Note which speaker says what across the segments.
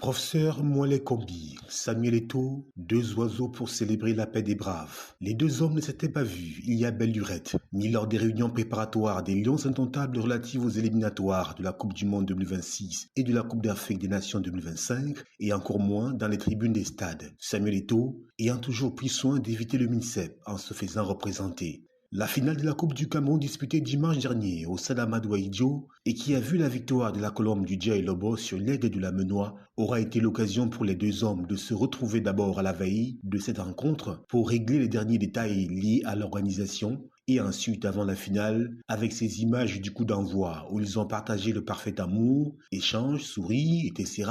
Speaker 1: Professeur Moale Kombi, Samuel Eto'o, deux oiseaux pour célébrer la paix des braves. Les deux hommes ne s'étaient pas vus il y a belle lurette, ni lors des réunions préparatoires des Lions indomptables relatives aux éliminatoires de la Coupe du Monde 2026 et de la Coupe d'Afrique des Nations 2025, et encore moins dans les tribunes des stades. Samuel Eto'o ayant toujours pris soin d'éviter le MINSEP en se faisant représenter. La finale de la Coupe du Cameroun disputée dimanche dernier au Stade Amadou Ahidjo et qui a vu la victoire de la Colombe du Dja Lobo sur l'Aigle de la Menoie aura été l'occasion pour les deux hommes de se retrouver d'abord à la veille de cette rencontre pour régler les derniers détails liés à l'organisation et ensuite avant la finale avec ces images du coup d'envoi où ils ont partagé le parfait amour, échange, souris, etc.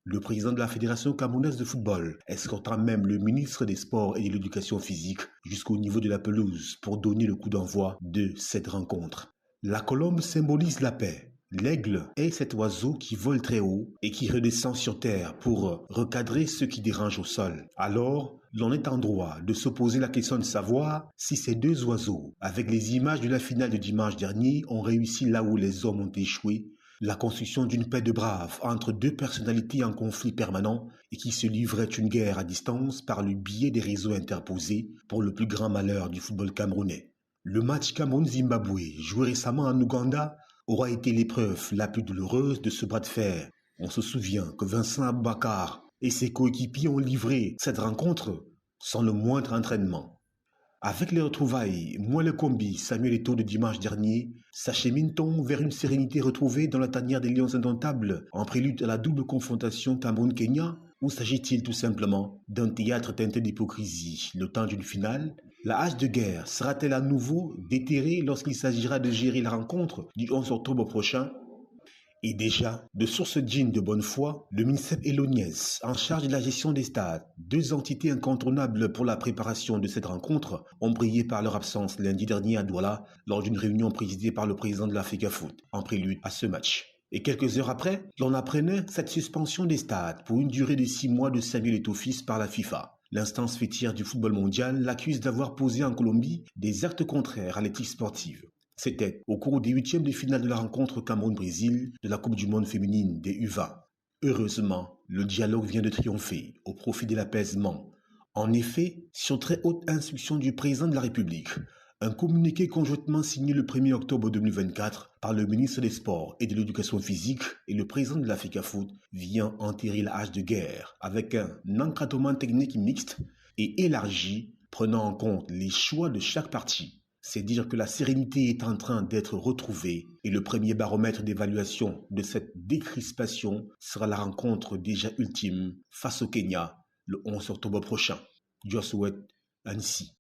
Speaker 1: Le président de la Fédération camerounaise de football escortant même le ministre des Sports et de l'Éducation physique jusqu'au niveau de la pelouse pour donner le coup d'envoi de cette rencontre. La colombe symbolise la paix. L'aigle est cet oiseau qui vole très haut et qui redescend sur terre pour recadrer ceux qui dérangent au sol. Alors, l'on est en droit de se poser la question de savoir si ces deux oiseaux, avec les images de la finale de dimanche dernier, ont réussi là où les hommes ont échoué. La construction d'une paix de braves entre deux personnalités en conflit permanent et qui se livraient une guerre à distance par le biais des réseaux interposés pour le plus grand malheur du football camerounais. Le match Cameroun-Zimbabwe, joué récemment en Ouganda, aura été l'épreuve la plus douloureuse de ce bras de fer. On se souvient que Vincent Aboubakar et ses coéquipiers ont livré cette rencontre sans le moindre entraînement. Avec les retrouvailles, Moale Kombi, Samuel Eto'o de dimanche dernier, s'achemine-t-on vers une sérénité retrouvée dans la tanière des Lions indomptables en prélude à la double confrontation Cameroun-Kenya? Ou s'agit-il tout simplement d'un théâtre teinté d'hypocrisie, le temps d'une finale? La hache de guerre sera-t-elle à nouveau déterrée lorsqu'il s'agira de gérer la rencontre du 11 octobre prochain? Et déjà, de sources dignes de bonne foi, le MINSEP et l'ONIES, en charge de la gestion des stades, deux entités incontournables pour la préparation de cette rencontre, ont brillé par leur absence lundi dernier à Douala lors d'une réunion présidée par le président de l'Africa Foot, en prélude à ce match. Et quelques heures après, l'on apprenait cette suspension des stades pour une durée de 6 mois de Samuel Eto'o fils par la FIFA. L'instance fêtière du football mondial l'accuse d'avoir posé en Colombie des actes contraires à l'éthique sportive. C'était au cours des huitièmes de finale de la rencontre Cameroun-Brésil de la Coupe du Monde féminine des U20. Heureusement, le dialogue vient de triompher au profit de l'apaisement. En effet, sur très haute instruction du président de la République, un communiqué conjointement signé le 1er octobre 2024 par le ministre des Sports et de l'Éducation physique et le président de l'Africa Foot vient enterrer la hache de guerre avec un encadrement technique mixte et élargi prenant en compte les choix de chaque partie. C'est dire que la sérénité est en train d'être retrouvée et le premier baromètre d'évaluation de cette décrispation sera la rencontre déjà ultime face au Kenya le 11 octobre prochain. Je souhaite Annecy.